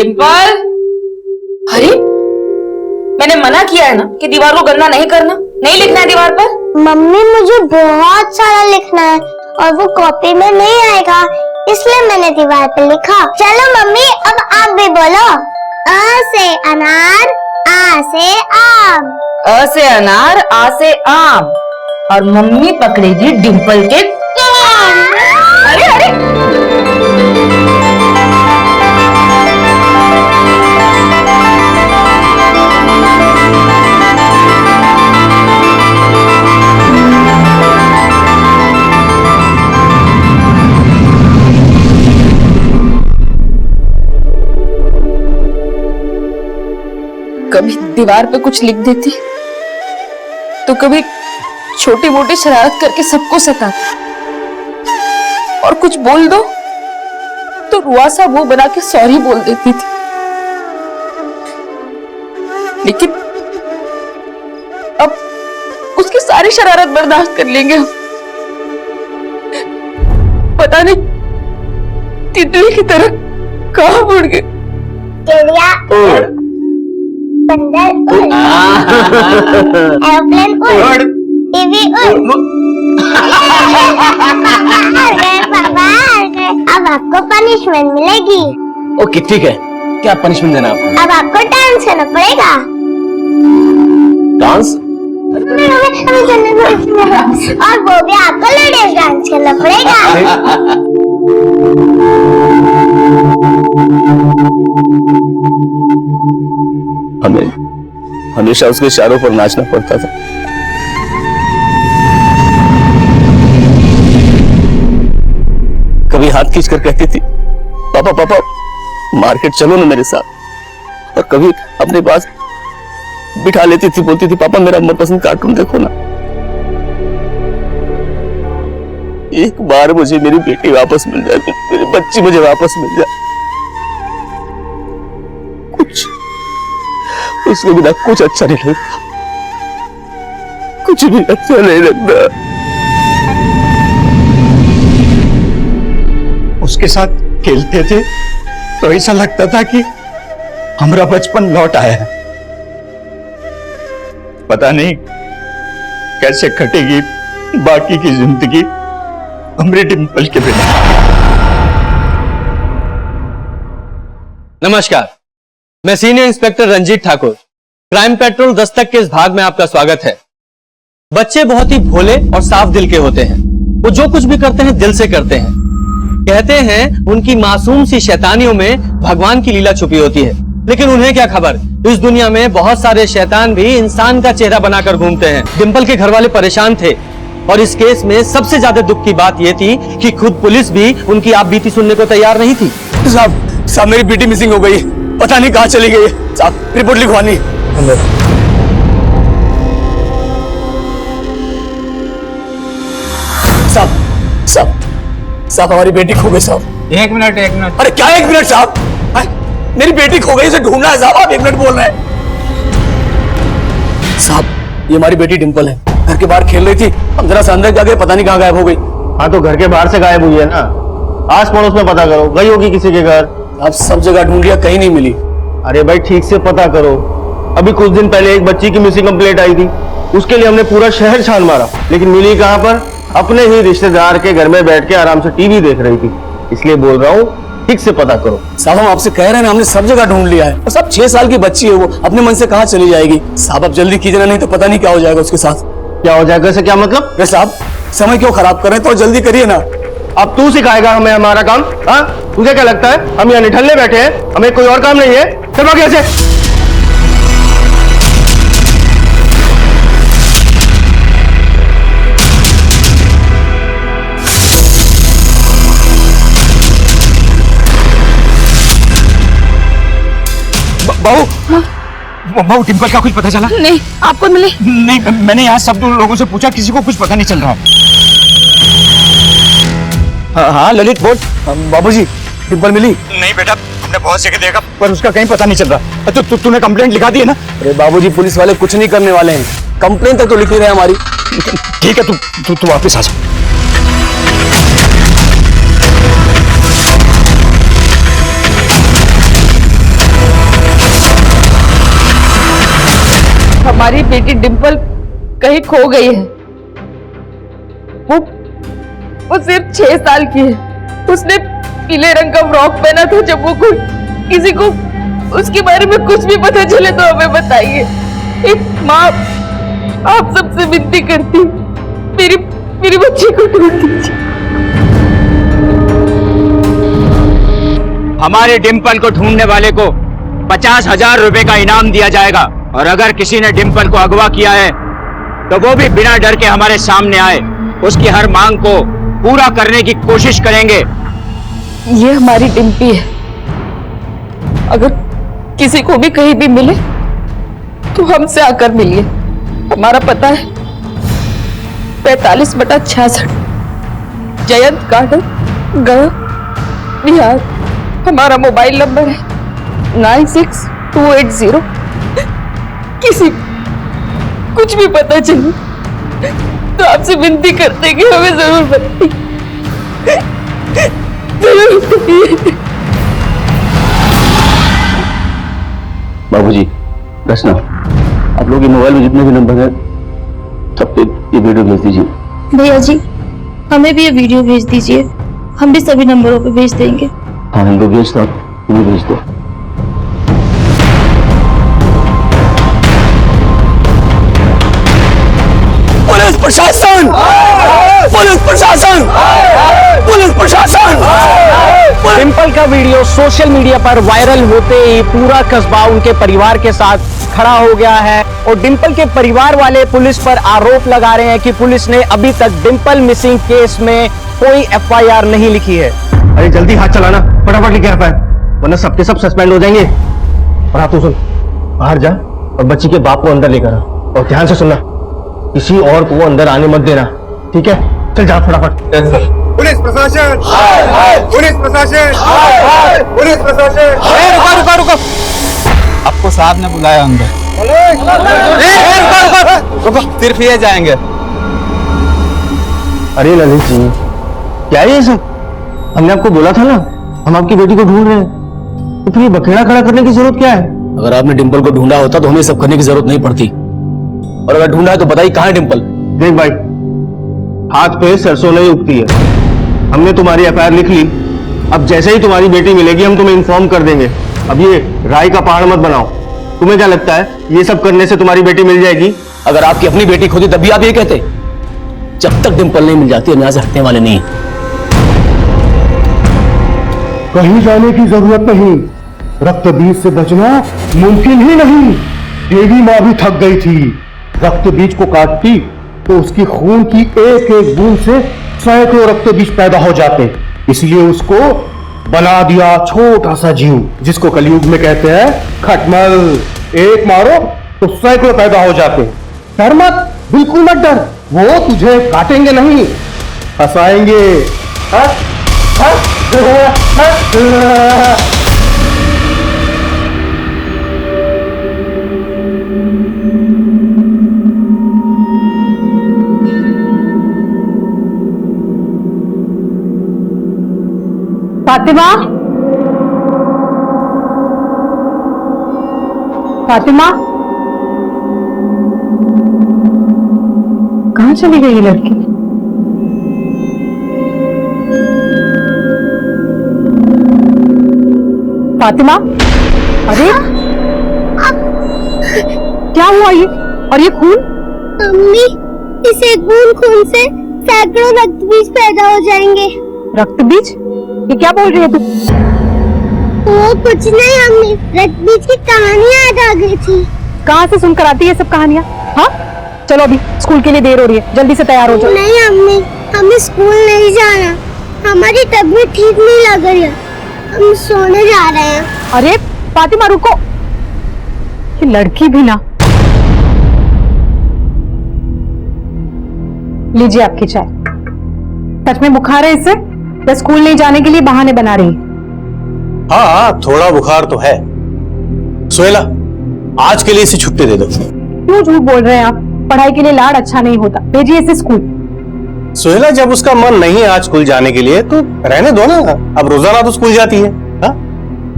डिम्पल, अरे मैंने मना किया है ना कि दीवार को गंदा नहीं करना, नहीं लिखना है दीवार पर। मम्मी मुझे बहुत सारा लिखना है और वो कॉपी में नहीं आएगा, इसलिए मैंने दीवार पे लिखा। चलो मम्मी अब आप भी बोलो। अ से अनार, आ से आम। अ से अनार, आ से आम। और मम्मी पकड़ेगी डिम्पल के कान। अरे अरे कभी दीवार पे कुछ लिख देती तो कभी छोटी मोटी शरारत करके सबको सताती, और कुछ बोल दो तो रुआसा मुंह बना के सॉरी बोल देती थी। लेकिन अब उसकी सारी शरारत बर्दाश्त कर लेंगे हम। पता नहीं तितली की तरह कहाँ उड़ गए। चिड़िया उड़, बंदर उड़, एरोप्लेन उड़, टीवी उड़। पापा अब आपको पनिशमेंट मिलेगी। ओके ठीक है, क्या पनिशमेंट देना आपको? अब आपको डांस करना पड़ेगा। डांस? और वो भी आपको लेडीज डांस करना पड़ेगा। हमें हमेशा उसके इशारों पर नाचना पड़ता था। कभी हाथ खींच कर कहती थी पापा पापा मार्केट चलो ना मेरे साथ, और कभी अपने पास बिठा लेती थी, बोलती थी पापा मेरा मनपसंद कार्टून देखो ना। एक बार मुझे मेरी बेटी वापस मिल जाए, मेरी बच्ची मुझे वापस मिल जाए। कुछ उसके बिना कुछ अच्छा नहीं लगता, कुछ भी अच्छा नहीं लगता। उसके साथ खेलते थे तो ऐसा लगता था कि हमारा बचपन लौट आया है। पता नहीं कैसे कटेगी बाकी की जिंदगी हमारे डिम्पल के बिना। नमस्कार, मैं senior inspector Ranjit Thakur, crime patrol Dastak के इस भाग में आपका स्वागत है। बच्चे बहुत ही भोले और साफ दिल के होते हैं। वो जो कुछ भी करते हैं दिल से करते हैं। कहते हैं उनकी मासूम सी शैतानियों में भगवान की लीला छुपी होती है, लेकिन उन्हें क्या खबर, इस दुनिया में बहुत सारे शैतान भी इंसान का चेहरा बनाकर घूमते हैं। डिम्पल के घर वाले परेशान थे और इस केस में सबसे ज्यादा दुख की बात यह थी कि खुद पुलिस भी उनकी आप बीती सुनने को तैयार नहीं थी। साहब मेरी बेटी मिसिंग हो गई, पता नहीं कहां चली गई। साहब रिपोर्ट लिखवानी। साहब हमारी बेटी खो गई साहब। एक मिनट। अरे क्या 1 मिनट साहब, मेरी बेटी खो गई, इसे ढूंढना है साहब। आप 1 मिनट बोल रहे हैं साहब। ये हमारी बेटी डिम्पल है, घर के बाहर खेल रही थी, हम जरा सा अंदर जा गए, पता नहीं कहाँ गायब हो गई। हाँ तो घर के बाहर से गायब हुई है ना, आस पड़ोस में पता करो, गई होगी किसी के घर। आप सब जगह ढूंढ लिया, कहीं नहीं मिली। अरे भाई ठीक से पता करो। अभी कुछ दिन पहले एक बच्ची की मिसिंग कंप्लेंट आई थी, उसके लिए हमने पूरा शहर छान मारा, लेकिन मिली कहाँ पर? अपने ही रिश्तेदार के घर में बैठ के आराम से टीवी देख रही थी। इसलिए बोल रहा हूँ ठीक से पता करो। साहब हम आपसे कह रहे हैं, हमने सब जगह ढूंढ लिया है, और सब 6 साल की बच्ची है, वो अपने मन से कहाँ चली जाएगी। साहब आप जल्दी कीजिए, नहीं तो पता नहीं क्या हो जाएगा उसके साथ। क्या हो जाएगा से क्या मतलब? अरे साहब समय क्यों खराब कर रहे हैं, तो जल्दी करिए ना। अब तू सिखाएगा हमें हमारा काम? हाँ तुझे क्या लगता है हम यहाँ निठल्ले बैठे हैं, हमें कोई और काम नहीं है? चलो कैसे बहू डिम्पल का कुछ पता चला? नहीं, आपको मिले? नहीं, मैंने यहाँ सब लोगों से पूछा, किसी को कुछ पता नहीं चल रहा। हाँ ललित बोल। बाबूजी डिम्पल मिली? नहीं बेटा, हमने बहुत जगह देखा पर उसका कहीं पता नहीं चल रहा। तो तूने कंप्लेंट लिखा दी है ना? अरे बाबूजी पुलिस वाले कुछ नहीं करने वाले हैं, कंप्लेंट तक तो लिख ही रहे हमारी। ठीक है, तू वापस आ जा। हमारी बेटी डिंपल कहीं खो गई है। वो सिर्फ 6 साल की है। उसने पीले रंग का फ्रॉक पहना था। जब वो कोई किसी को उसके बारे में कुछ भी पता चले तो हमें बताइए। एक माँ आप सबसे विनती करती हूँ, मेरी बच्ची को ढूंढ दीजिए। हमारे डिंपल को ढूंढने वाले को 50,000 रुपए का इनाम दिया जाएगा, और अगर किसी ने डिंपल को अगवा किया है तो वो भी बिना डर के हमारे सामने आए, उसकी हर मांग को पूरा करने की कोशिश करेंगे। ये हमारी डिम्पी है। अगर किसी को भी कहीं भी मिले तो हमसे आकर मिलिए। हमारा पता है 45/66 जयंत गार्डन, गया, बिहार। हमारा मोबाइल नंबर है 96-280। किसी कुछ भी पता चले तो आपसे विनती करते हैं कि हमें जरूर बताइए, जरूर बताइए। बाबूजी, रचना, आप लोग के मोबाइल में जितने भी नंबर हैं सब पे ये वीडियो भेज दीजिए। भैया जी, हमें भी ये वीडियो भेज दीजिए, हम भी सभी नंबरों पे भेज देंगे। हाँ, इनको भेज दो, तुम्हें भेज दो। पुलिस प्रशासन! पुलिस प्रशासन! पुलिस प्रशासन! डिंपल का वीडियो सोशल मीडिया पर वायरल होते ही पूरा कस्बा उनके परिवार के साथ खड़ा हो गया है, और डिंपल के परिवार वाले पुलिस पर आरोप लगा रहे हैं कि पुलिस ने अभी तक डिंपल मिसिंग केस में कोई FIR नहीं लिखी है। अरे जल्दी हाथ चलाना, फटाफट लिखे FIR, वरना सबके सब सस्पेंड हो जाएंगे। और हाँ, तू सुन, बाहर जा और बच्ची के बाप को अंदर लेकर आ, और ध्यान से सुनना, किसी और को अंदर आने मत देना, ठीक है? चल जा फटाफट। पुलिस प्रशासन! पुलिस प्रशासन! पुलिस प्रशासन! रुको रुको, आपको साहब ने बुलाया अंदर। रुको, सिर्फ ये जाएंगे। अरे ललित जी, क्या है ये सब? हमने आपको बोला था ना, हम आपकी बेटी को ढूंढ रहे हैं, तो फिर ये बखेड़ा खड़ा करने की जरूरत क्या है? अगर आपने डिंपल को ढूंढा होता तो हमें सब करने की जरूरत नहीं पड़ती, और अगर ढूंढा है तो बताइए कहाँ है डिंपल? देख भाई, हाथ पे सरसों नहीं उगती है। हमने तुम्हारी FIR लिख ली, अब जैसे ही तुम्हारी बेटी मिलेगी हम तुम्हें इन्फॉर्म कर देंगे। अब ये राय का पहाड़ मत बनाओ। तुम्हें क्या लगता है ये सब करने से तुम्हारी बेटी मिल जाएगी? अगर आपकी अपनी बेटी खोती तब भी आप ये कहते? जब तक डिंपल नहीं मिल जाती हम यहाँ से हटने वाले नहीं। कहीं जाने की जरूरत नहीं, रक्त बीज से बचना मुमकिन ही नहीं। देवी माँ भी थक गई थी। रक्त बीज को काटती तो उसकी खून की एक एक बूंद से सैकड़ों रक्त बीज पैदा हो जाते, इसलिए उसको बना दिया छोटा सा जीव, जिसको कलयुग में कहते हैं खटमल। एक मारो तो सैकड़ों पैदा हो जाते। डर मत, बिल्कुल मत डर, वो तुझे काटेंगे नहीं, हंसाएंगे। फातिमा, फातिमा, कहाँ चली गई ये लड़की? फातिमा, अरे क्या हुआ ये? और ये खून? मम्मी, इस एक बूंद खून से सैकड़ों रक्त बीज पैदा हो जाएंगे। रक्त बीज? ये क्या बोल रही है तू? वो कुछ नहीं अम्मी, रक्त बीज की कहानी याद आ गई थी। कहाँ से सुनकर आती है सब कहानियाँ? हाँ, चलो अभी स्कूल के लिए देर हो रही है, जल्दी से तैयार हो जाओ। नहीं अम्मी, हमें स्कूल नहीं जाना, हमारी तबीयत ठीक नहीं लग रही है, हम सोने जा रहे हैं। अरे फातिमा रुको, ये लड़की भी ना। लीजिए आपकी चाय। सच में बुखार है इससे या स्कूल नहीं जाने के लिए बहाने बना रही? हाँ, थोड़ा बुखार तो है। सोहेला, आज के लिए इसे छुट्टी दे दो। क्यों झूठ बोल रहे हैं आप? पढ़ाई के लिए लाड अच्छा नहीं होता, भेजिए इसे स्कूल। सोहेला, जब उसका मन नहीं है आज स्कूल जाने के लिए तो रहने दो ना, अब रोजाना तो स्कूल जाती है। हाँ?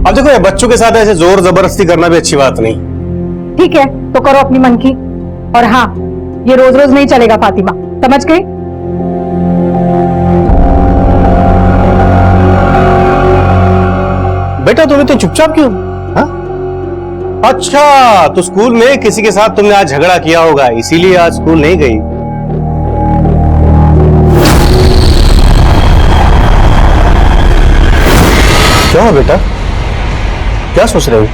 अब देखो, बच्चों के साथ ऐसे जोर जबरदस्ती करना भी अच्छी बात नहीं। ठीक है, तो करो अपनी मन की। और हाँ, ये रोज रोज नहीं चलेगा फातिमा, समझ गई? बेटा तुम इतने चुपचाप क्यों? हाँ? अच्छा, तो स्कूल में किसी के साथ तुमने आज झगड़ा किया होगा, इसीलिए आज स्कूल नहीं गई। क्या हुआ बेटा? क्या सोच रहे हो?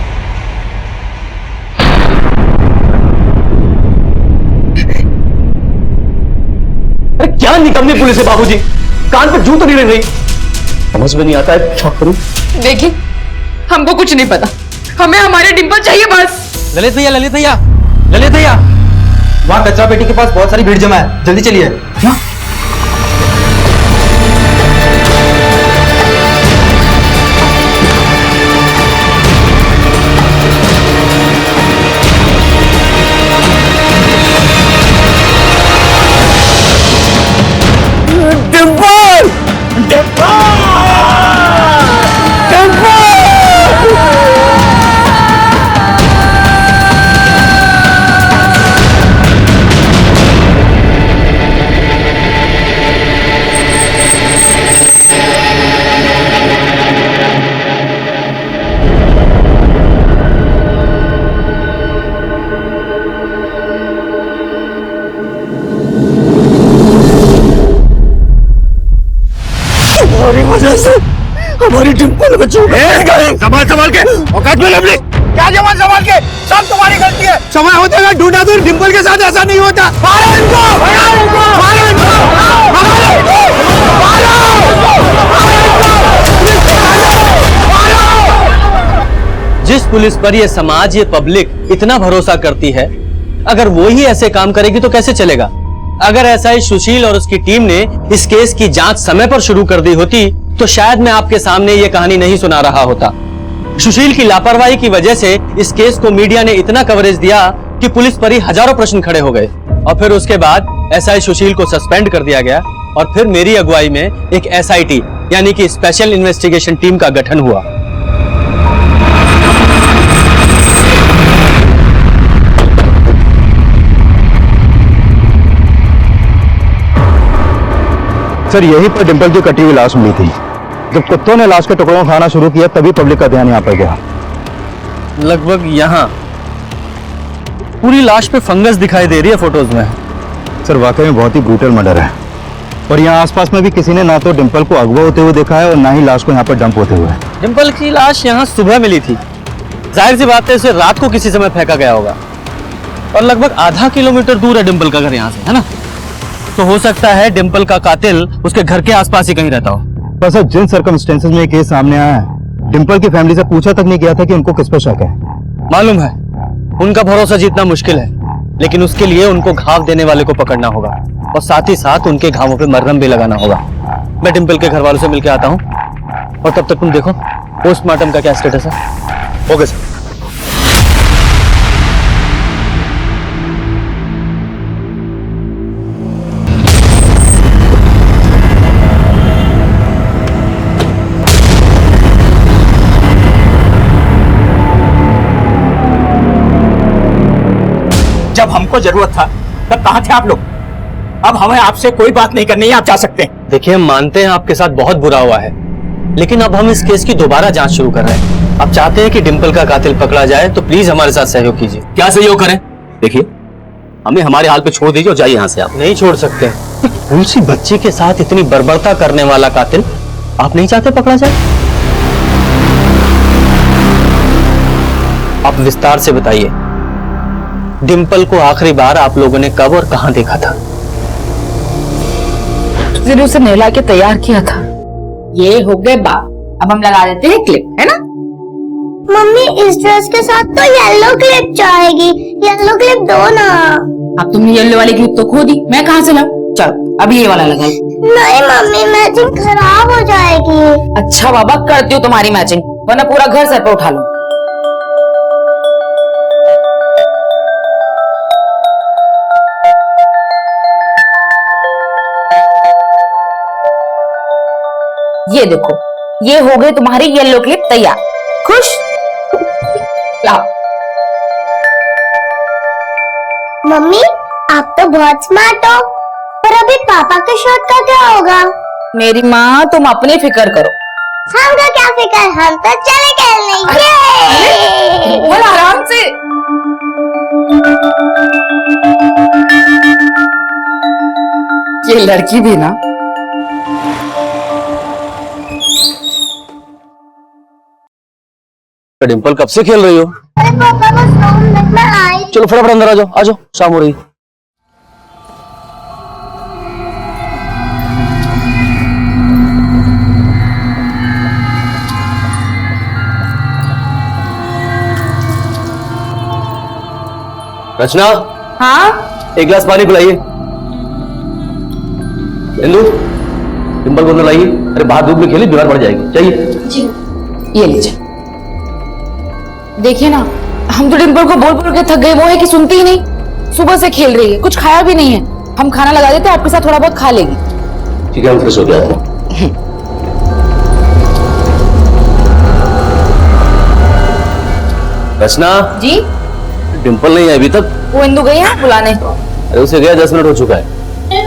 अरे क्या निकम्मी पुलिस है बाबूजी, कान पे जू तो नहीं लग रही, समझ में नहीं आता है क्या करूं। देखिए, हमको कुछ नहीं पता, हमें हमारे डिंपल चाहिए बस। ललित भैया, ललित भैया, ललित भैया, वहां कचरा पेटी के पास बहुत सारी भीड़ जमा है, जल्दी चलिए। क्या? हमारी वजह से हमारी डिंपल बच्चों संभाल संभाल के औकात में लवली। क्या जवान संभाल के, सब तुम्हारी गलती है। समय होते हुए ढूंढा दूर, डिंपल के साथ ऐसा नहीं होता। मारो इनको, मारो इनको, मारो इनको, मारो इनको, मारो। जिस पुलिस पर ये समाज, ये पब्लिक इतना भरोसा करती है, अगर वो ही ऐसे काम करेगी तो कैसे चलेगा? अगर एसआई सुशील और उसकी टीम ने इस केस की जांच समय पर शुरू कर दी होती तो शायद मैं आपके सामने ये कहानी नहीं सुना रहा होता। सुशील की लापरवाही की वजह से इस केस को मीडिया ने इतना कवरेज दिया कि पुलिस पर ही हजारों प्रश्न खड़े हो गए, और फिर उसके बाद एसआई सुशील को सस्पेंड कर दिया गया, और फिर मेरी अगुवाई में एक एसआईटी यानी कि स्पेशल इन्वेस्टिगेशन टीम का गठन हुआ। सर, यहीं पर डिंपल की कटी हुई लाश मिली थी। जब कुत्तों ने लाश के टुकड़ों खाना शुरू किया तभी पब्लिक का ध्यान यहाँ पर गया। लगभग यहाँ पूरी लाश पे फंगस दिखाई दे रही है फोटोज में। सर, वाकई में बहुत ही ब्रूटल मर्डर है, और यहाँ आसपास में भी किसी ने ना तो डिंपल को अगवा होते हुए देखा है और ना ही लाश को यहाँ पर डंप होते हुए। डिंपल की लाश यहाँ सुबह मिली थी, जाहिर सी बात है इसे रात को किसी समय फेंका गया होगा, और लगभग आधा किलोमीटर दूर है डिंपल का घर यहाँ से, है ना? तो हो सकता है डिंपल का कातिल उसके घर के आसपास ही कहीं रहता हो। पर सर, जिन सर्कमस्टेंसेस में ये केस सामने आया है, डिंपल की फैमिली से पूछा तक नहीं गया था कि उनको किस पर शक है। मालूम है, उनका भरोसा जीतना मुश्किल है, लेकिन उसके लिए उनको घाव देने वाले को पकड़ना होगा, और साथ ही साथ उनके घावों पे मरहम भी लगाना होगा। मैं डिंपल के घर वालों से मिलकर आता हूँ, और तब तक तुम देखो पोस्टमार्टम का क्या स्टेटस है। Okay sir. जब हमको जरूरत था तब कहाँ थे आप लोग? अब हमें आपसे कोई बात नहीं करनी है, आप जा सकते हैं। देखिए, हम मानते हैं आपके साथ बहुत बुरा हुआ है, लेकिन अब हम इस केस की दोबारा जांच शुरू कर रहे हैं। आप चाहते हैं कि डिंपल का कातिल पकड़ा जाए तो प्लीज हमारे साथ सहयोग कीजिए। क्या सहयोग करें? देखिए, हमें हमारे हाल पे छोड़ दीजिए और जाइए यहाँ से। आप नहीं छोड़ सकते। उनसी बच्ची के साथ इतनी बर्बरता करने वाला कातिल आप नहीं चाहते पकड़ा जाए? आप विस्तार से बताइए, डिंपल को आखिरी बार आप लोगों ने कब और कहां देखा था? उसने उसे नहला के तैयार किया था। ये हो गए बात, अब हम लगा देते हैं क्लिप, है ना? मम्मी, इस ड्रेस के साथ तो येलो क्लिप जाएगी, येलो क्लिप दो ना। अब तुमने येलो वाली क्लिप तो खो दी, मैं कहाँ से लाऊं? चलो अब ये वाला लगाई। नहीं मम्मी, मैचिंग खराब हो जाएगी। अच्छा बाबा, करती हूँ तुम्हारी मैचिंग, वरना पूरा घर सर पे उठा लो। ये देखो, ये हो गई तुम्हारी येलो क्लिप तैयार। खुश? लाओ। मम्मी आप तो बहुत स्मार्ट हो, पर अभी पापा के शॉट का क्या होगा? मेरी माँ, तुम अपनी फिक्र करो। हमका क्या फिक्र, हम तो चले खेलने। ये बोल आराम से। ये लड़की भी ना। डिम्पल कब से खेल रही हो? अरे पापा बस 9 मिनट में आई। चलो फटाफट अंदर आ जाओ, आ जाओ, शाम हो रही। रचना, हाँ एक गिलास पानी पिलाइए। इंदु, डिम्पल को अंदर लाइए। अरे बाहर धूप में खेली, बीमार पड़ जाएगी। चाहिए? ये लीजिए। देखिए ना, हम तो डिम्पल को बोल बोल के थक गए, वो है कि सुनती ही नहीं। सुबह से खेल रही है, कुछ खाया भी नहीं है। हम खाना लगा देते, आपके साथ थोड़ा बहुत खा लेगी। ठीक है, हम फ्रेश हो गए हैं। रचना जी, डिम्पल नहीं है अभी तक। वो इंदु गई है बुलाने। अरे उसे गया 10 मिनट हो चुका है।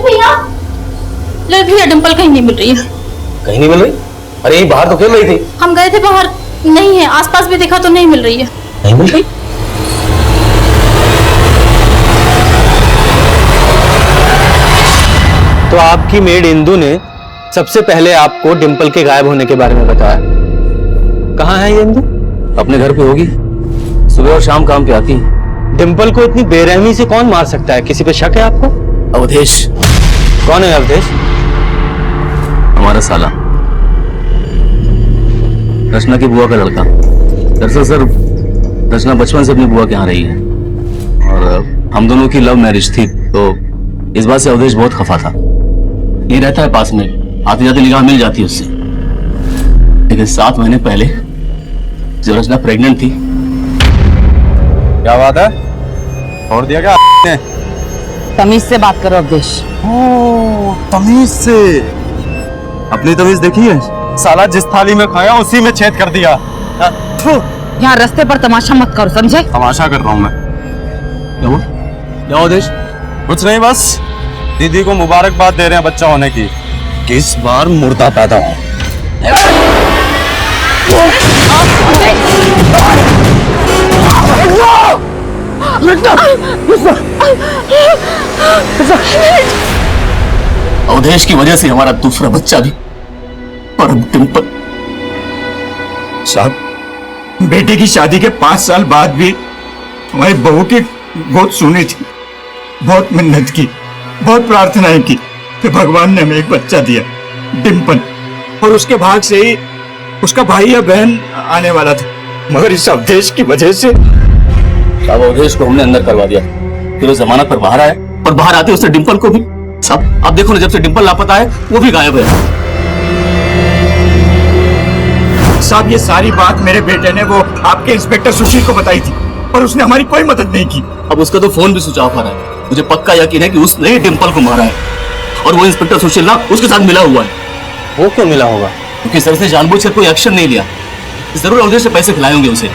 भैया डिम्पल कहीं नहीं मिल रही है। कहीं नहीं मिल रही? अरे यही बाहर तो खेल रही थी। हम गए थे बाहर, नहीं है। आसपास भी देखा तो नहीं मिल रही है। नहीं मिल रही? तो आपकी मेड इंदु ने सबसे पहले आपको डिम्पल के गायब होने के बारे में बताया। कहाँ है ये इंदु? अपने घर पे होगी, सुबह और शाम काम पे आती है। डिम्पल को इतनी बेरहमी से कौन मार सकता है? किसी पे शक है आपको? अवधेश। कौन है अवधेश? हमारा साला, रचना की बुआ का लड़का। दरअसल सर, रचना बचपन से अपनी बुआ के यहाँ रही है और हम दोनों की लव मैरिज थी, तो इस बात से अवधेश बहुत खफा था। ये रहता है पास में, आते जाते निगाह मिल जाती है उससे। लेकिन 7 महीने पहले जब रचना प्रेग्नेंट थी। क्या बात है? छोड़ दिया क्या ने? तमीज से बात करो अवधेश। तमीज से? अपनी तमीज देखी है? साला जिस थाली में खाया उसी में छेद कर दिया। यहाँ रास्ते पर तमाशा मत करो, समझे? तमाशा कर रहा हूँ मैं। क्या हुआ? क्या अवधेश? कुछ नहीं, बस दीदी को मुबारकबाद दे रहे हैं बच्चा होने की। किस बार मुर्दा पैदा हो। अवधेश की वजह से हमारा दूसरा बच्चा भी, और डिम्पल। साहब, बेटे की शादी के 5 साल बाद भी हमारी बहू की गोद सुनी थी। बहुत मिन्नत की, बहुत प्रार्थनाएं की, फिर भगवान ने हमें एक बच्चा दिया, डिम्पल। और उसके भाग से ही उसका भाई या बहन आने वाला था, मगर इस अवधेश की वजह से। अब अवधेश को हमने अंदर करवा दिया, फिर वो जमानत पर बाहर आया, और बाहर आते उसने डिम्पल को भी। साहब आप देखो ना, जब से डिम्पल लापता है वो भी गायब है। साहब ये सारी बात मेरे बेटे ने वो आपके इंस्पेक्टर सुशील को बताई थी, और उसने हमारी कोई मदद नहीं की। अब उसका तो फोन भी स्विच ऑफ आ रहा है। मुझे पक्का यकीन है कि उसने ही डिम्पल को मारा है, और वो इंस्पेक्टर सुशील ना उसके साथ मिला हुआ है। वो क्यों मिला होगा? क्योंकि सर से जानबूझकर कोई एक्शन नहीं लिया। जरूर अवधेश से पैसे खिलाए होंगे उसे।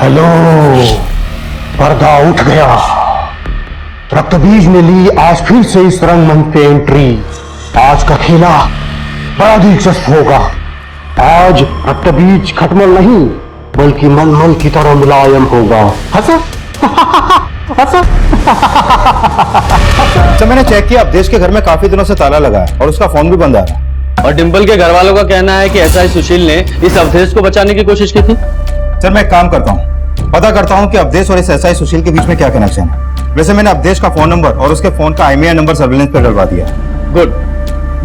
हेलो, पर्दा उठ गया। रक्तबीज ने ली आज फिर से इस रंगमंच पे एंट्री। आज का खेला बड़ा दिलचस्प होगा। आज रक्तबीज खटमल नहीं, बल्कि मलमल की तरह मुलायम होगा। हंसा हंसा। जब मैंने चेक किया, अवधेश के घर में काफी दिनों से ताला लगा है और उसका फोन भी बंद आ रहा है। और डिम्पल के घर वालों का कहना है कि एसआई सुशील ने इस अवधेश को बचाने की कोशिश की थी। सर मैं एक काम करता हूँ, पता करता हूँ कि अवधेश और इस एसआई सुशील के बीच में क्या कनेक्शन है। वैसे मैंने अवधेश का फोन नंबर और उसके फोन का IMEI नंबर सर्विलेंस पे डलवा दिया है। गुड।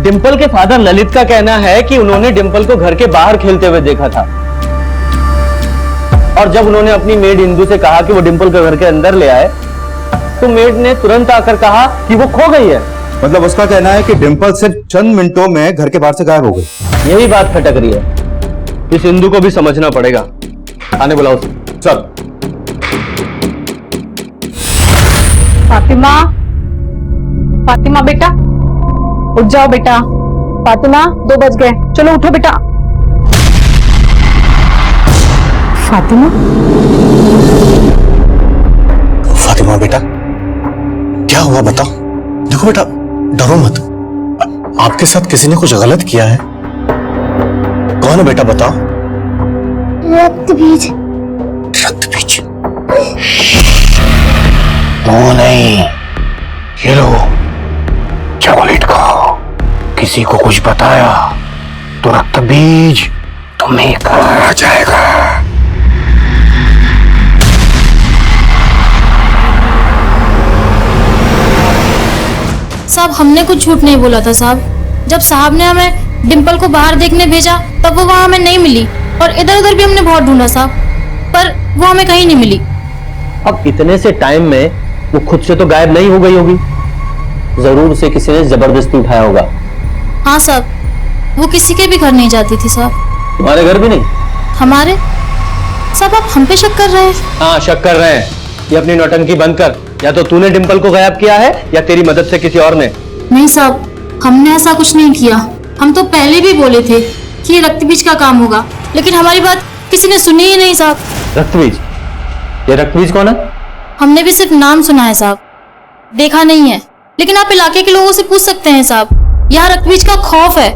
डिम्पल के फादर ललित का कहना है कि उन्होंने डिम्पल को घर के बाहर खेलते हुए देखा था, और जब उन्होंने अपनी मेड इंदु से कहा कि वो डिम्पल को घर के अंदर ले आए, तो मेड ने तुरंत आकर कहा कि वो खो गई है। मतलब उसका कहना है कि डिम्पल सिर्फ चंद मिनटों में घर के बाहर से गायब हो गई। यही बात खटक रही है। इस इंदु को भी समझना पड़ेगा। आने बुलाओ सर। फातिमा, फातिमा बेटा उठ जाओ बेटा। फातिमा 2 बज गए, चलो उठो बेटा। फातिमा, फातिमा बेटा क्या हुआ बताओ। देखो बेटा डरो मत, आपके साथ किसी ने कुछ गलत किया है। कौन है बेटा बताओ। रक्त बीज। रक्त बीज? वो नहीं, ये लो चॉकलेट खाओ। किसी को कुछ बताया तो रक्त बीज तुम्हें आ जाएगा। साहब हमने कुछ झूठ नहीं बोला था साहब। जब साहब ने हमें डिम्पल को बाहर देखने भेजा तब वो वहाँ हमें नहीं मिली, और इधर उधर भी हमने बहुत ढूंढा साहब, पर वो हमें कहीं नहीं मिली। अब इतने से टाइम में वो खुद से तो गायब नहीं हो गई होगी, जरूर से किसी ने जबरदस्ती उठाया होगा। हाँ साहब, वो किसी के भी घर नहीं जाती थी साहब। तुम्हारे घर भी नहीं? हमारे? साहब आप हम पे शक कर रहे हैं? हाँ शक कर रहे हैं। ये अपनी नौटंकी बंद कर। या तो तूने डिम्पल को गायब किया है या तेरी मदद से किसी और ने। नहीं साहब, हमने ऐसा कुछ नहीं किया। हम तो पहले भी बोले थे कि ये रक्त बीज का काम होगा, लेकिन हमारी बात किसी ने सुनी ही नहीं साहब। रक्तबीज? ये रक्तबीज कौन है? हमने भी सिर्फ नाम सुना है साहब, देखा नहीं है। लेकिन आप इलाके के लोगों से पूछ सकते हैं साहब। यहाँ रक्तबीज का खौफ है।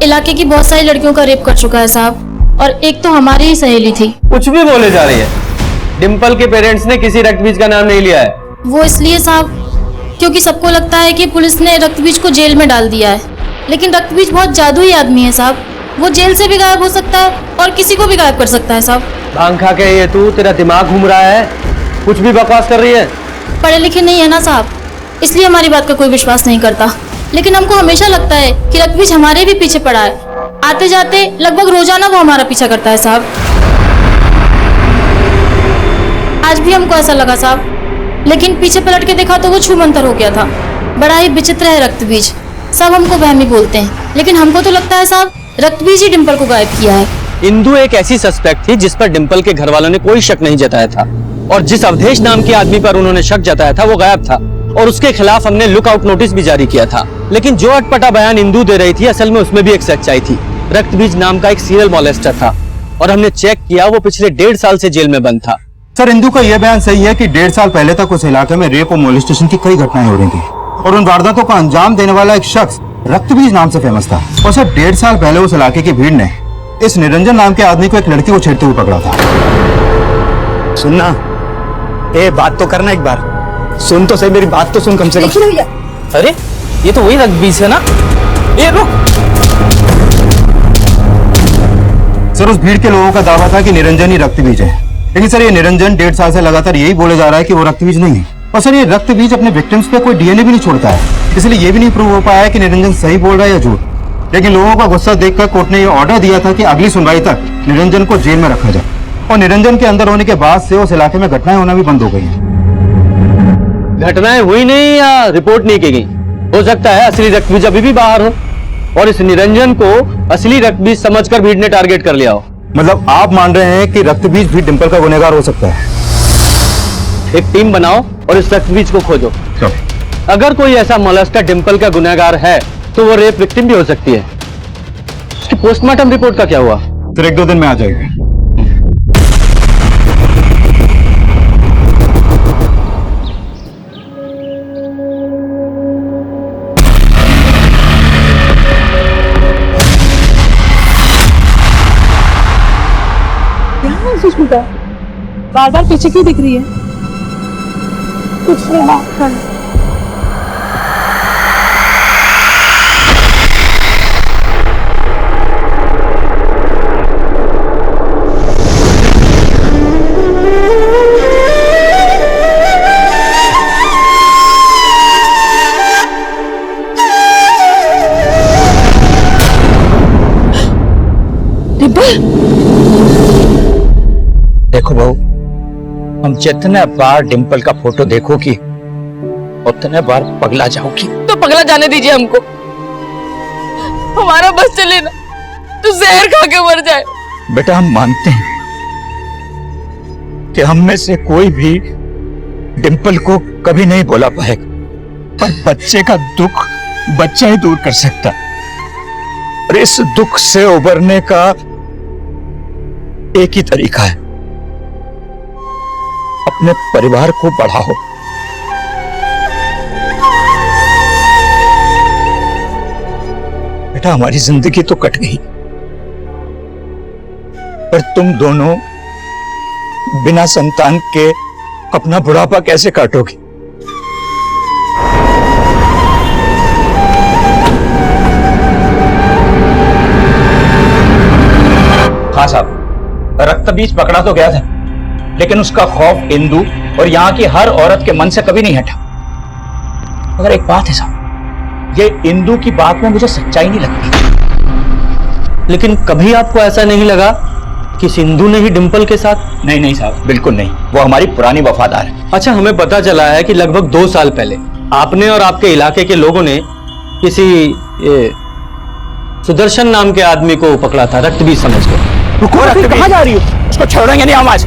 इलाके की बहुत सारी लड़कियों का रेप कर चुका है साहब, और एक तो हमारी ही सहेली थी। कुछ भी बोले जा रही है। डिम्पल के पेरेंट्स ने किसी रक्तबीज का नाम नहीं लिया है। वो इसलिए साहब क्योंकि सबको लगता है कि पुलिस ने रक्तबीज को जेल में डाल दिया है, लेकिन रक्तबीज बहुत जादुई आदमी है साहब। वो जेल से भी गायब हो सकता है और किसी को भी गायब कर सकता है साहब। भांग खा के ये तू, तेरा दिमाग घूम रहा है, कुछ भी बकवास कर रही है। पढ़े लिखे नहीं है ना साहब, इसलिए हमारी बात का कोई विश्वास नहीं करता। लेकिन हमको हमेशा लगता है कि रक्तबीज हमारे भी पीछे पड़ा है। आते जाते लगभग रोजाना वो हमारा पीछा करता है साहब। आज भी हमको ऐसा लगा साहब, लेकिन पीछे पलट के देखा तो वो छूमंतर हो गया था। बड़ा ही विचित्र है रक्तबीज। सब हमको वहमी बोलते हैं, लेकिन हमको तो लगता है साहब रक्तबीज ही डिम्पल को गायब किया है। इंदु एक ऐसी सस्पेक्ट थी जिस पर डिम्पल के घर वालों ने कोई शक नहीं जताया था, और जिस अवधेश नाम के आदमी पर उन्होंने शक जताया था वो गायब था, और उसके खिलाफ हमने लुकआउट नोटिस भी जारी किया था। लेकिन जो अटपटा बयान इंदु दे रही थी, असल में उसमें भी एक सच्चाई थी। रक्तबीज नाम का एक सीरियल मॉलेस्टर था, और हमने चेक किया वो पिछले 1.5 साल से जेल में बंद था। सर इंदु का यह बयान सही है कि 1.5 साल पहले तक उस इलाके में रेप और मोलेस्टेशन की कई घटनाएं हो रही थी, और उन वारदातों को अंजाम देने वाला एक शख्स रक्तबीज नाम से फेमस था। और सर 1.5 साल पहले उस इलाके की भीड़ ने इस निरंजन नाम के आदमी को एक लड़की को छेड़ते हुए पकड़ा था। सुनना, ए बात तो करना एक बार। सुन तो सही, मेरी बात तो सुन कम से कम। अरे ये तो वही रक्तबीज है ना। ये रुक। सर उस भीड़ के लोगों का दावा था कि निरंजन ही रक्तबीज है, लेकिन सर ये निरंजन 1.5 साल से लगातार यही बोले जा रहा है कि वो रक्तबीज नहीं है। और सर ये रक्तबीज अपने विक्टिम्स पे कोई डीएनए भी नहीं छोड़ता है, इसलिए ये भी नहीं प्रूव हो पाया है कि निरंजन सही बोल रहा है या झूठ। लेकिन लोगों का गुस्सा देखकर कोर्ट ने ये ऑर्डर दिया था कि अगली सुनवाई तक निरंजन को जेल में रखा जाए, और निरंजन के अंदर होने के बाद से उस इलाके में घटनाएं होना भी बंद हो गई हैं। घटनाएं हुई नहीं या रिपोर्ट नहीं की गई। हो सकता है असली रक्तबीज अभी भी बाहर हो, और इस निरंजन को असली रक्तबीज समझकर भीड़ ने टारगेट कर लिया हो। मतलब आप मान रहे हैं कि रक्तबीज भी डिम्पल का गुनहगार हो सकता है? एक टीम बनाओ और इस रक्तबीज को खोजो। अगर कोई ऐसा मोलेस्टर डिम्पल का गुनहगार है तो वो रेप विक्टिम भी हो सकती है। उसकी पोस्टमार्टम रिपोर्ट का क्या हुआ? फिर 1-2 दिन में आ जाएगी। सुष्मिता बार बार पीछे क्यों दिख रही है? कुछ नहीं बात कर। देखो बहू, हम जितने बार डिम्पल का फोटो देखोगी उतने बार पगला जाओगी। तो पगला जाने दीजिए हमको। हमारा बस चले ना तो जहर खा के मर जाए। बेटा हम मानते हैं कि हम में से कोई भी डिंपल को कभी नहीं भुला पाएगा, पर बच्चे का दुख बच्चा ही दूर कर सकता है। और इस दुख से उबरने का एक ही तरीका है, अपने परिवार को बढ़ाओ। बेटा हमारी जिंदगी तो कट गई, पर तुम दोनों बिना संतान के अपना बुढ़ापा कैसे काटोगे? हाँ साहब, रक्त बीज पकड़ा तो गया था, लेकिन उसका खौफ इंदु और यहाँ की हर औरत के मन से कभी नहीं हटा। मगर एक बात है साहब, ये इंदु की बात में मुझे सच्चाई नहीं लगती। लेकिन कभी आपको ऐसा नहीं लगा कि सिंधु ने ही डिंपल के साथ? नहीं नहीं साहब, बिल्कुल नहीं, वो हमारी पुरानी वफादार है। अच्छा, हमें पता चला है कि लगभग 2 साल पहले आपने और आपके इलाके के लोगों ने किसी सुदर्शन नाम के आदमी को पकड़ा था रक्तबीज समझकर। कहाँ जा रही हो? उसको छोड़ेंगे नहीं हम आज,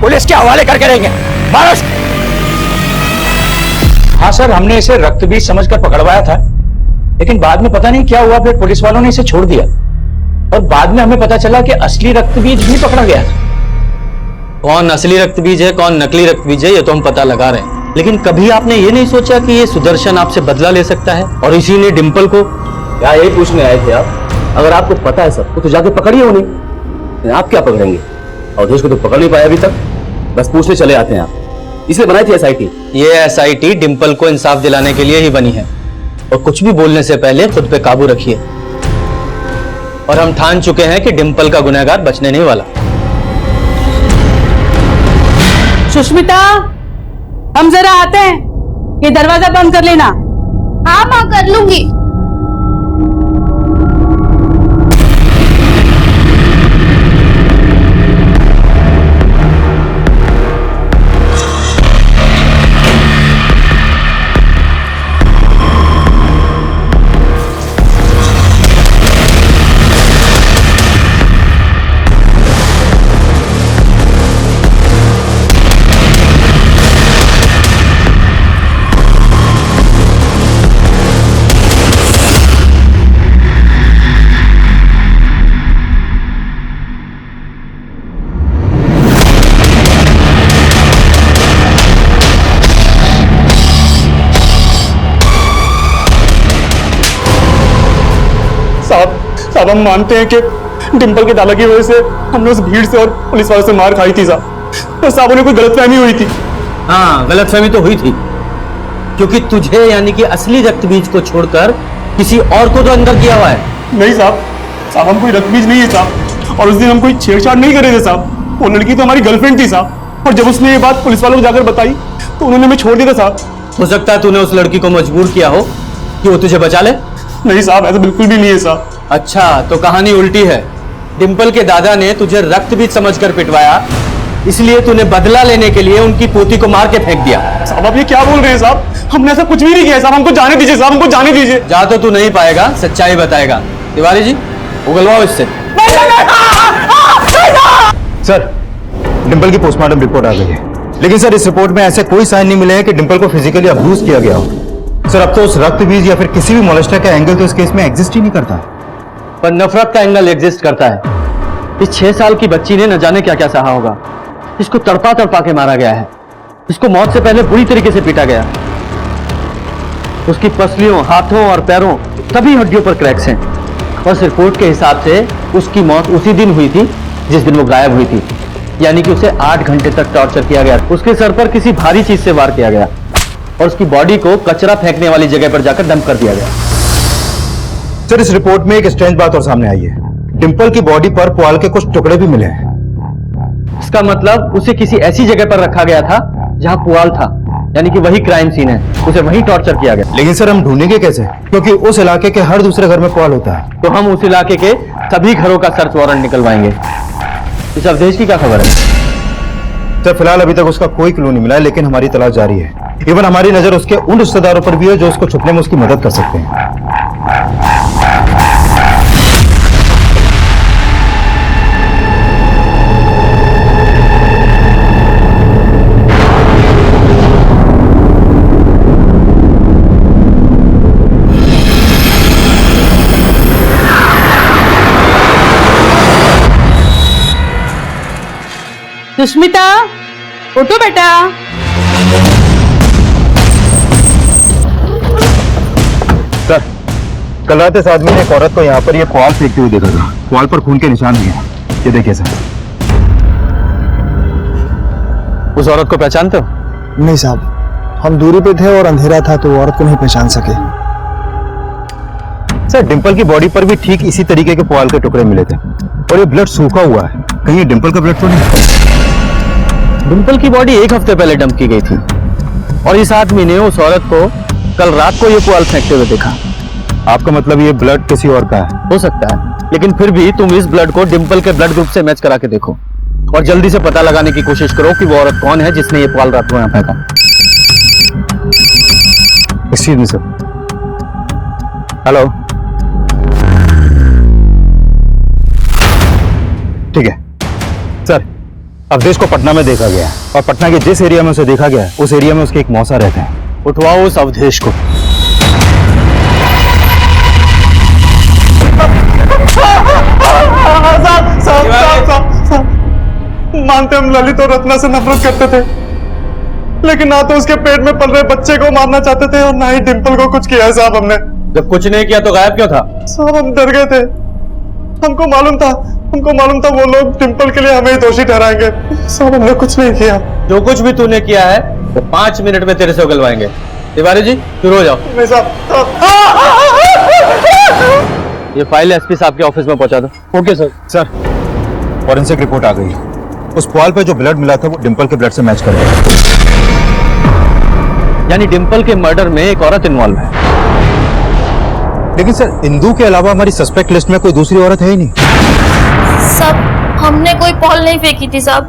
पुलिस के हवाले करके रहेंगे। मारो। हाँ सर, हमने इसे रक्तबीज समझकर पकड़वाया था, लेकिन बाद में पता नहीं क्या हुआ, फिर पुलिस वालों ने इसे छोड़ दिया और बाद में हमें पता चला कि असली रक्तबीज भी पकड़ा गया था। कौन असली रक्तबीज है कौन नकली रक्तबीज है ये तो हम पता लगा रहे हैं, लेकिन कभी आपने ये नहीं सोचा कि ये सुदर्शन आपसे बदला ले सकता है और इसी ने डिंपल को? क्या यही पूछने आए थे आप? अगर आपको पता है सबको तो जाके पकड़िए उन्हें। आप क्या पकड़ेंगे? अवधेश को तो पकड़ नहीं पाया अभी तक, बस पूछने चले आते हैं आप। इसलिए बनाई थी एसआईटी। ये एसआईटी डिंपल को इंसाफ दिलाने के लिए ही बनी है, और कुछ भी बोलने से पहले खुद पे काबू रखिए। और हम ठान चुके हैं कि डिंपल का गुनहगार बचने नहीं वाला। सुष्मिता, हम जरा आते हैं, ये दरवाजा बंद कर लेना। हाँ माँ, कर लूंगी। साहब हम मानते हैं कि डिंपल के दादा की वजह से हमने उस भीड़ से और पुलिस वालों से मार खाई थी साहब, तो साहब उन्हें कोई गलतफहमी हुई थी। हाँ, गलतफहमी तो हुई थी, क्योंकि तुझे यानी कि असली रक्तबीज को छोड़कर किसी और को तो अंदर किया हुआ है। नहीं साहब हम कोई रक्तबीज नहीं है साहब, और उस दिन हम कोई छेड़छाड़ नहीं कर रहे थे साहब। वो लड़की तो हमारी गर्लफ्रेंड थी साहब, और जब उसने ये बात पुलिस वालों को जाकर बताई तो उन्होंने हमें छोड़ दिया था साहब। हो सकता है तूने उस लड़की को मजबूर किया हो कि वो तुझे बचा ले। नहीं साहब, ऐसा बिल्कुल भी नहीं है साहब। अच्छा, तो कहानी उल्टी है। डिंपल के दादा ने तुझे रक्तबीज समझकर पिटवाया, इसलिए तूने बदला लेने के लिए उनकी पोती को मार के फेंक दिया। साहब आप ये क्या बोल रहे हैं साहब? हमने ऐसा कुछ भी नहीं किया साहब, हमको जाने दीजिए साहब, हमको जाने दीजिए। जा तो तू नहीं पाएगा, सच्चाई बताएगा। तिवारी जी, उगलवाओ इससे। सर, डिंपल की पोस्टमार्टम रिपोर्ट आ गई है, लेकिन सर इस रिपोर्ट में ऐसे कोई साइन नहीं मिले हैं कि डिंपल को फिजिकली अब्यूज किया गया हो। सर अब तो उस रक्तबीज या फिर किसी भी मोलेस्टर का एंगल तो इस केस में एग्जिस्ट ही नहीं करता है। पर नफरत का एंगल एग्जिस्ट करता है। इस 6 साल की बच्ची ने न जाने क्या क्या सहा होगा। इसको तड़पा तड़पा के मारा गया है, इसको मौत से पहले बुरी तरीके से पीटा गया। उसकी पसलियों, हाथों और पैरों सभी हड्डियों पर क्रैक्स हैं। बस रिपोर्ट के हिसाब से उसकी मौत उसी दिन हुई थी जिस दिन वो गायब हुई थी, यानी कि उसे 8 घंटे तक टॉर्चर किया गया। उसके सर पर किसी भारी चीज से वार किया गया और उसकी बॉडी को कचरा फेंकने वाली जगह पर जाकर डंप कर दिया गया। सर इस रिपोर्ट में एक स्ट्रेंज बात और सामने आई है, डिंपल की बॉडी पर पुआल के कुछ टुकड़े भी मिले हैं। इसका मतलब उसे किसी ऐसी जगह पर रखा गया था जहां पुआल था, यानी कि वही क्राइम सीन है, उसे वहीं टॉर्चर किया गया। लेकिन सर हम ढूंढेंगे कैसे, क्योंकि उस इलाके के हर दूसरे घर में पुआल होता है। तो हम उस इलाके के सभी घरों का सर्च वारंट निकलवाएंगे। इस अवधेश की क्या खबर है? सर फिलहाल अभी तक उसका कोई क्लू नहीं मिला है, लेकिन हमारी तलाश जारी है। इवन हमारी नजर उसके उन रिश्तेदारों पर भी है जो उसको छुपने में उसकी मदद कर सकते हैं। सुष्मिता, उठो बेटा। सर, कल रात इस आदमी ने एक औरत को यहाँ पर ये पुआल फेंकते हुए देखा था। पुआल पर खून के निशान भी हैं। ये देखिए सर। उस औरत को पहचानते हो? नहीं साहब, हम दूरी पे थे और अंधेरा था तो औरत को नहीं पहचान सके। सर, डिंपल की बॉडी पर भी ठीक इसी तरीके के पुआल के टुकड़े मिले थे और ये ब्लड सूखा हुआ है। कहीं ये डिंपल का ब्लड तो नहीं? डिंपल की बॉडी 1 हफ्ते पहले डंप की गई थी और इस आदमी ने उस औरत को कल रात को ये पुआल फेंकते हुए देखा। आपका मतलब ये ब्लड किसी और का है? हो सकता है, लेकिन फिर भी तुम इस ब्लड को डिंपल के ब्लड ग्रुप से मैच करा के देखो और जल्दी से पता लगाने की कोशिश करो कि वो औरत कौन है जिसने ये पुआल रात को यहाँ फेंका। Excuse me sir. हेलो। ठीक है सर, अवधेश को पटना में देखा गया और पटना के जिस एरिया में उसे देखा गया उस एरिया में उसके एक मौसा रहते हैं। उठवाओ उस अवधेश को। मानते हम ललित और रत्ना से नफरत करते थे, लेकिन ना तो उसके पेट में पल रहे बच्चे को मारना चाहते थे और ना ही डिंपल को कुछ किया है साहब हमने। जब कुछ नहीं किया तो गायब क्यों था? साहब हम डर गए थे। हमको मालूम था वो लोग डिंपल के लिए हमें ही दोषी ठहराएंगे। साहब हमने कुछ नहीं किया। जो कुछ भी तूने किया है वो 5 मिनट में तेरे से उगलवाएंगे। तिवारी जी, शुरू हो जाओ। नहीं साहब। ये फाइल एसपी साहब के ऑफिस में पहुंचा दो। Okay sir. Sir, forensic report आ गई। उस पुआल पे जो ब्लड मिला था वो डिंपल के ब्लड से मैच कर गया। यानी डिंपल के मर्डर में एक औरत इन्वॉल्व है। लेकिन सर, इंदू के अलावा हमारी सस्पेक्ट लिस्ट में कोई दूसरी औरत है ही नहीं। सब हमने कोई पॉल नहीं फेंकी थी साहब,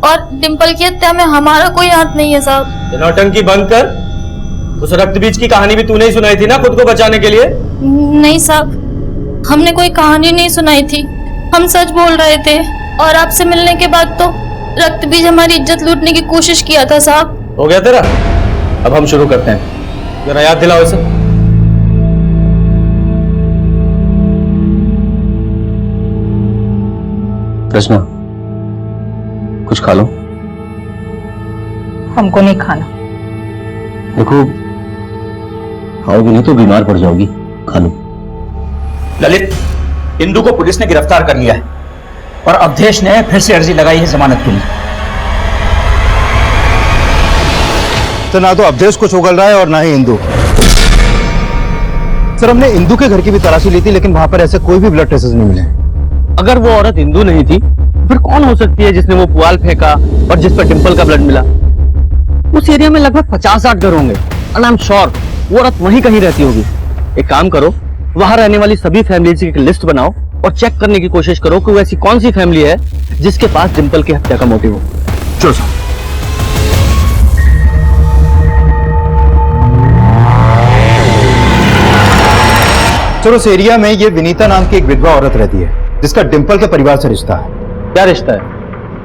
और डिंपल की हत्या में हमारा कोई हाथ नहीं है साहब। नौटंकी बंद कर। उस रक्त बीज की कहानी भी तूने ही सुनाई थी ना खुद को बचाने के लिए? नहीं साहब, हमने कोई कहानी नहीं सुनाई थी, हम सच बोल रहे थे। और आपसे मिलने के बाद तो रक्त बीज हमारी इज्जत लूटने की कोशिश किया था साहब। हो गया तेरा? अब हम शुरू करते हैं। जरा याद दिलाओ इसे। कृष्णा, कुछ खा लो। हमको नहीं खाना। देखो, खाओगी नहीं तो बीमार पड़ जाओगी। खा लो। ललित, इंदू को पुलिस ने गिरफ्तार कर लिया है और अवधेश ने फिर से अर्जी लगाई है जमानत के लिए। तो ना तो अवधेश कुछ उगल रहा है और ना ही इंदू। सर, हमने इंदू के घर की भी तलाशी ली थी, लेकिन वहां पर ऐसे कोई भी ब्लड ट्रेसेस नहीं मिले। अगर वो औरत हिंदू नहीं थी फिर कौन हो सकती है जिसने वो पुआल फेंका और जिस पर डिंपल का ब्लड मिला? उस एरिया में लगभग 50-60 घर होंगे और आई एम श्योर वो औरत वहीं कहीं रहती होगी। एक काम करो, वहां रहने वाली सभी फैमिलीज की एक लिस्ट बनाओ और चेक करने की कोशिश करो कि वो ऐसी कौन सी फैमिली है जिसके पास डिंपल की हत्या का मोटिव हो। चलो सर। सर, उस एरिया में ये विनीता नाम की एक विधवा औरत रहती है जिसका डिंपल के परिवार से रिश्ता है। क्या रिश्ता है?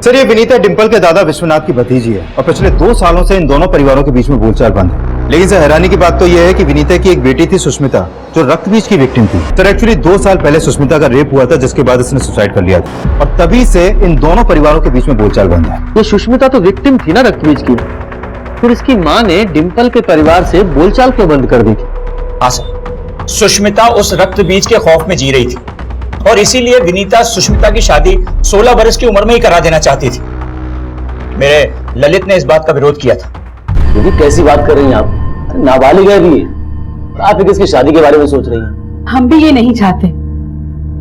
सर, ये विनीता डिंपल के दादा विश्वनाथ की भतीजी है और पिछले 2 सालों से इन दोनों परिवारों के बीच में बोलचाल बंद है। लेकिन सर, हैरानी की बात तो यह है कि विनीता की एक बेटी थी सुष्मिता, जो रक्तबीज की विक्टिम थी। सर, एक्चुअली 2 साल पहले सुष्मिता का रेप हुआ था, जिसके बाद इसने सुसाइड कर लिया था और तभी से इन दोनों परिवारों के बीच में बोलचाल बंद है। ये सुष्मिता तो विक्टिम थी ना रक्तबीज की, फिर इसकी माँ ने डिंपल के परिवार से बोलचाल क्यों बंद कर दी थी? हाँ सर, सुष्मिता उस रक्त बीज के खौफ में जी रही थी और इसीलिए विनीता सुष्मिता की शादी 16 बरस की उम्र में ही करा देना चाहती थी। मेरे ललित ने इस बात का विरोध किया था। ये कैसी बात कर रही हैं आप? नाबालिग है भी, आप किसकी शादी के बारे में सोच रही हैं? हम भी ये नहीं चाहते,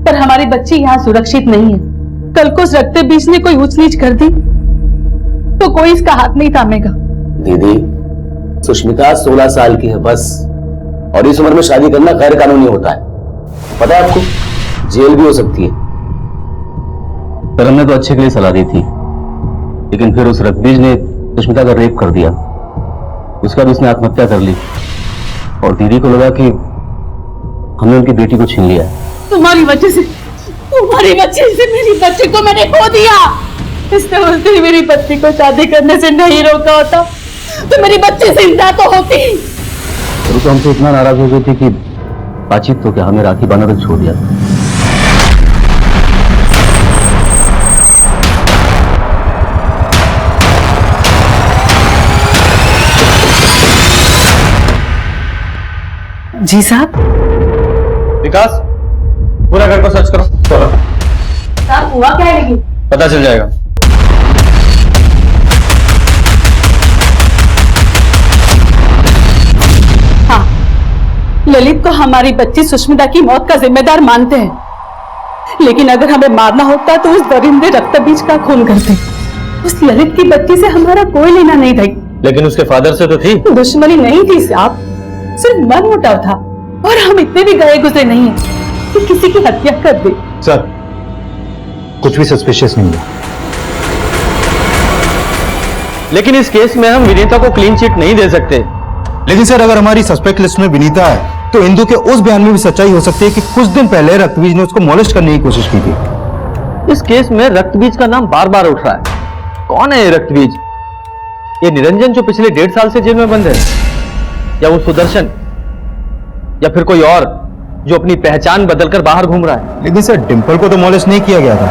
पर हमारी बच्ची यहाँ सुरक्षित नहीं है। कल को उस रक्त बीज ने कोई ऊंच नीच कर दी तो कोई इसका हाथ नहीं थामेगा। दीदी, सुष्मिता 16 साल की है बस, और इस उम्र में शादी करना गैर कानूनी होता है। पता है आपको, जेल भी हो सकती है। पर हमने तो अच्छे के लिए सलाह दी थी, लेकिन फिर उस रक्तबीज ने सुष्मिता का रेप कर दिया। उसके बाद उसने आत्महत्या कर ली और दीदी को लगा कि हमने उनकी बेटी को छीन लिया। तुम्हारी वजह से मेरी बच्ची को मैंने खो दिया। इसने उस दिन मेरी बच्ची को शादी करने से नहीं रोका होता तो मेरी बच्ची जिंदा तो होती। वो तो हमसे इतना नाराज हो गई थी कि बातचीत तो क्या, हमें राखी बांधना तक छोड़ दिया था। जी साहब। विकास, पूरा घर को सर्च करो। साहब हुआ क्या है? लेकिन पता चल जाएगा। हाँ, ललित को हमारी बच्ची सुष्मिता की मौत का जिम्मेदार मानते हैं, लेकिन अगर हमें मारना होता तो उस दरिंदे रक्तबीज का खून करते। उस ललित की बच्ची से हमारा कोई लेना नहीं था। लेकिन उसके फादर से तो थी। दुश्मनी नहीं थी साहब, सिर्फ मनमुटाव था। और हम इतने भी गए गुजरे नहीं हैं कि किसी की हत्या कर दे। सर, कुछ भी सस्पिशियस नहीं है। लेकिन इस केस में हम विनीता को क्लीन चिट नहीं दे सकते। लेकिन सर, अगर हमारी सस्पेक्ट लिस्ट में विनीता है तो इंदु के उस बयान में भी सच्चाई हो सकती है कि कुछ दिन पहले रक्तबीज ने उसको मॉलेस्ट करने की कोशिश की थी। इस केस में रक्तबीज का नाम बार बार उठ रहा है। कौन है ये रक्तबीज? ये निरंजन जो पिछले 1.5 साल से जेल में बंद है, या वो सुदर्शन, या फिर कोई और जो अपनी पहचान बदलकर बाहर घूम रहा है? लेकिन सर, डिंपल को तो मॉलेस्ट नहीं किया गया था,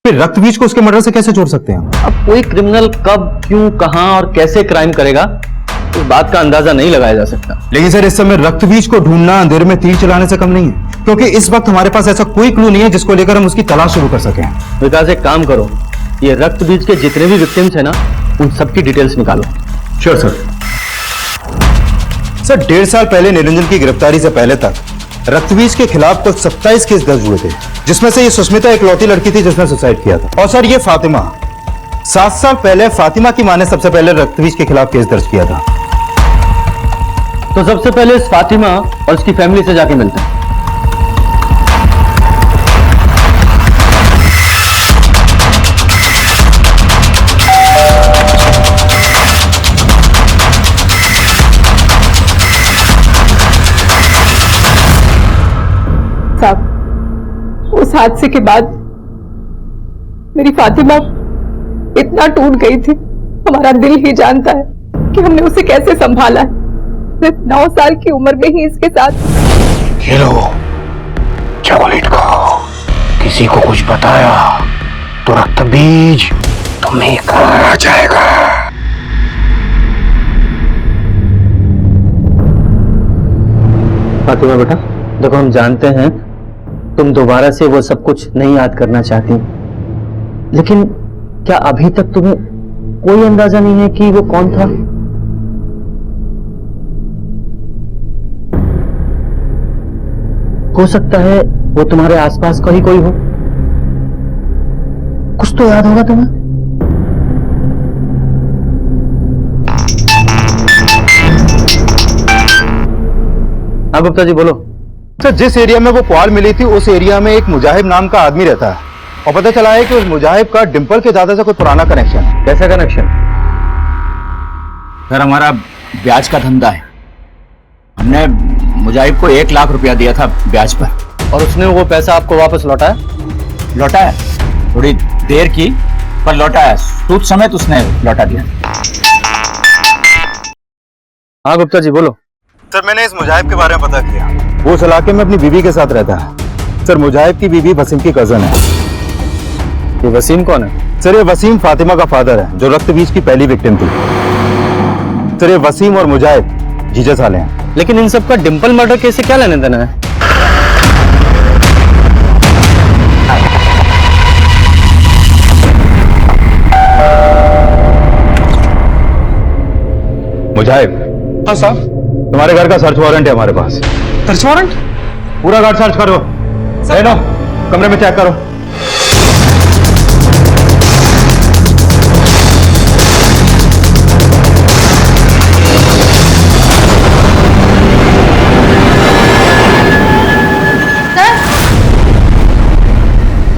फिर रक्तबीज को उसके मर्डर से कैसे जोड़ सकते हैं? अब कोई क्रिमिनल कब, क्यों, कहां और कैसे क्राइम करेगा, इस बात का अंदाजा नहीं लगाया जा सकता। लेकिन सर, इस समय रक्तबीज को ढूंढना अंधेरे में तीर चलाने से कम नहीं है, क्योंकि इस वक्त हमारे पास ऐसा कोई क्लू नहीं है जिसको लेकर हम उसकी तलाश शुरू कर सकें। विकास, एक काम करो, ये रक्तबीज के जितने भी विक्टिम्स हैं ना, उन सबकी डिटेल्स निकालो। Sure sir. सर, 1.5 साल पहले निरंजन की गिरफ्तारी से पहले तक रक्तबीज के खिलाफ कुल 27 केस दर्ज हुए थे, जिसमें से ये सुष्मिता इकलौती लड़की थी जिसने सुसाइड किया था। और सर, ये फातिमा, 7 साल पहले फातिमा की मां ने सबसे पहले रक्तबीज के खिलाफ केस दर्ज किया था। तो सबसे पहले इस फातिमा और उसकी फैमिली से जाके मिलते हैं। साहब, उस हादसे के बाद मेरी फातिमा इतना टूट गई थी, हमारा दिल ही जानता है कि हमने उसे कैसे संभाला है। सिर्फ 9 साल की उम्र में ही इसके साथ। ये लो चॉकलेट खाओ। किसी को कुछ बताया तो रक्तबीज तुम्हें खा जाएगा। फातिमा बेटा, देखो, हम जानते हैं तुम दोबारा से वो सब कुछ नहीं याद करना चाहती, लेकिन क्या अभी तक तुम्हें कोई अंदाजा नहीं है कि वो कौन था? हो सकता है वो तुम्हारे आसपास का ही कोई हो। कुछ तो याद होगा तुम्हें। हाँ गुप्ता जी, बोलो। सर, जिस एरिया में वो पुआल मिली थी उस एरिया में एक मुजाहिब नाम का आदमी रहता है, और पता चला है कि उस मुजाहिब का डिंपल के दादा से कोई पुराना कनेक्शन है। कैसा कनेक्शन? सर, हमारा ब्याज का धंधा है। हमने मुजाहिब को 1 लाख रुपया दिया था ब्याज पर, और उसने वो पैसा आपको वापस लौटाया? लौटाया, थोड़ी देर की, पर लौटाया। सूद समेत उसने लौटा दिया। हाँ गुप्ता जी, बोलो। सर, मैंने इस मुजाहिब के बारे में पता किया। वो उस इलाके में अपनी बीवी के साथ रहता है। सर, मुजाहिब की बीवी वसीम की कजन है। ये वसीम कौन है? सर, ये वसीम फातिमा का फादर है, जो रक्तबीज की पहली विक्टिम थी। सर, ये वसीम और मुजाहिब जीजा साले हैं। लेकिन इन सब का डिंपल मर्डर केस से क्या लेने देना है? मुजाहिब। हाँ साहब। तुम्हारे घर का सर्च वारंट है हमारे पास। Search warrant? पूरा घर सर्च करो। लो, कमरे में चेक करो।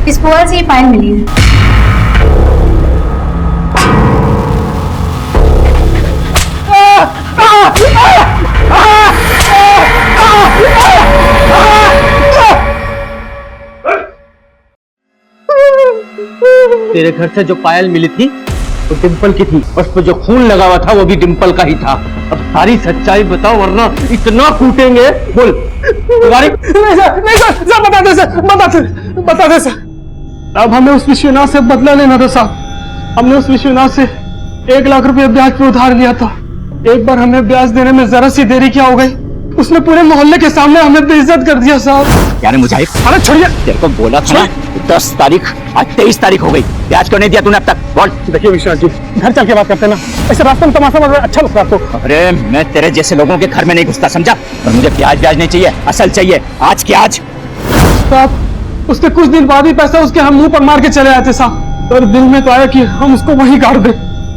इस पुआल से ये फाइल मिली है। तेरे घर से जो पायल मिली थी वो डिंपल की थी, उस पर जो खून लगा हुआ था वो भी डिंपल का ही था। अब सारी सच्चाई बताओ वरना इतना कूटेंगे। बोल तुम्हारी। नहीं सर, बता दे सर। अब हमें उस विश्वनाथ से बदला लेना था साहब। हमने उस विश्वनाथ से 1 लाख रुपए ब्याज पे उधार लिया था। एक बार हमें ब्याज देने में जरा सी देरी क्या हो गई, उसने पूरे मोहल्ले के सामने हमें बेइज्जत कर दिया साहब। यार मुजाहिद, अरे छोड़िए, तेरे को बोला था ना 10 तारीख, आज 23 तारीख हो गई, ब्याज क्यों नहीं दिया तूने अब तक? बोल। देखिए विश्वनाथ जी, घर चल के बात करते ना, ऐसे रास्ते में तमाशा मारना अच्छा लगता है आपको? अरे मैं तेरे जैसे लोगों के घर में नहीं घुसता, समझा? और मुझे ब्याज नहीं चाहिए, असल चाहिए, आज की आज। साहब उसके कुछ दिन बाद ही पैसा उसके हम मुंह पर मार के चले आए थे साहब, और दिल में तो आया कि हम उसको वहीं गाड़ दें,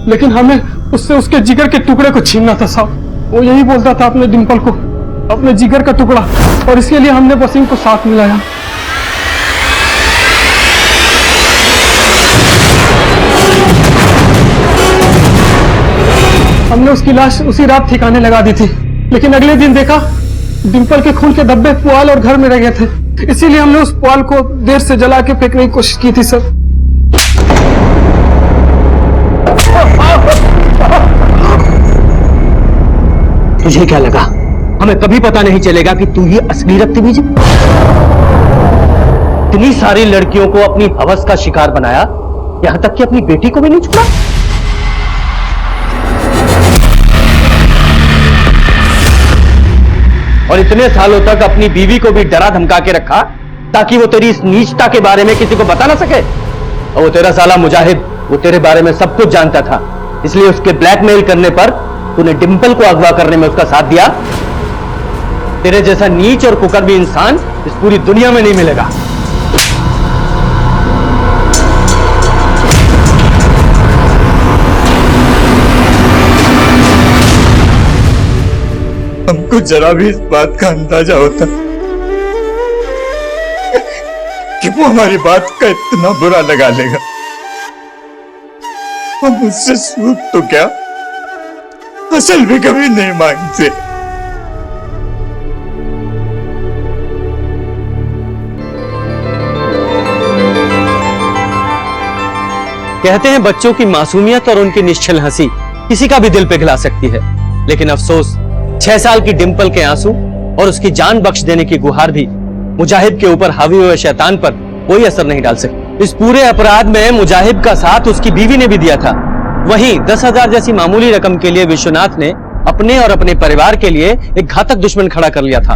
लेकिन हमें उससे उसके जिगर के टुकड़े को छीनना था साहब। वो यही बोलता था अपने डिंपल को अपने जिगर का टुकड़ा, और इसके लिए हमने वसीम को साथ मिलाया। हमने उसकी लाश उसी रात ठिकाने लगा दी थी, लेकिन अगले दिन देखा डिंपल के खून के धब्बे पुआल और घर में रह गए थे, इसीलिए हमने उस पुआल को देर से जला के फेंकने की कोशिश की थी सर। तुझे क्या लगा हमें कभी पता नहीं चलेगा कि तू ही असली रक्तबीज? इतनी सारी लड़कियों को अपनी हवस का शिकार बनाया, यहां तक कि अपनी बेटी को भी नहीं छोड़ा। और इतने सालों तक अपनी बीवी को भी डरा धमका के रखा ताकि वो तेरी इस नीचता के बारे में किसी को बता ना सके। और वो तेरा साला मुजाहिद, वो तेरे बारे में सब कुछ जानता था, इसलिए उसके ब्लैकमेल करने पर तूने डिंपल को अगवा करने में उसका साथ दिया। तेरे जैसा नीच और कुकर्मी इंसान इस पूरी दुनिया में नहीं मिलेगा। हमको जरा भी इस बात का अंदाजा होता कि वो हमारी बात का इतना बुरा लगा लेगा, हम उससे सूद तो क्या असल भी कभी नहीं मांगते। कहते हैं बच्चों की मासूमियत और उनकी निश्चल हंसी किसी का भी दिल पिघला सकती है, लेकिन अफसोस 6 साल की डिंपल के आंसू और उसकी जान बख्श देने की गुहार भी मुजाहिद के ऊपर हावी हुए शैतान पर कोई असर नहीं डाल सकी। इस पूरे अपराध में मुजाहिद का साथ उसकी बीवी ने भी दिया था। वहीं 10,000 जैसी मामूली रकम के लिए विश्वनाथ ने अपने और अपने परिवार के लिए एक घातक दुश्मन खड़ा कर लिया था,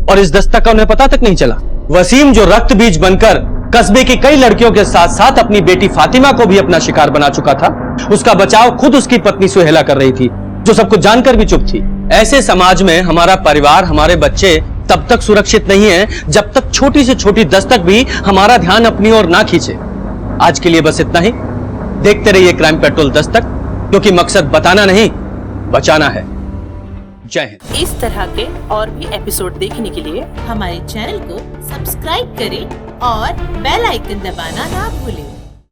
और इस दस्तक का उन्हें पता तक नहीं चला। वसीम जो रक्त बीज बनकर कस्बे की कई लड़कियों के साथ साथ अपनी बेटी फातिमा को भी अपना शिकार बना चुका था, उसका बचाव खुद उसकी पत्नी सुहेला कर रही थी, जो सब कुछ जानकर भी चुप थी। ऐसे समाज में हमारा परिवार, हमारे बच्चे तब तक सुरक्षित नहीं है जब तक छोटी से छोटी दस्तक भी हमारा ध्यान अपनी ओर ना खींचे। आज के लिए बस इतना ही। देखते रहिए क्राइम पेट्रोल दस्तक, क्योंकि मकसद बताना नहीं, बचाना है। जय हिंद। इस तरह के और भी एपिसोड देखने के लिए हमारे चैनल को सब्सक्राइब करें और बेल आइकन दबाना ना भूलें।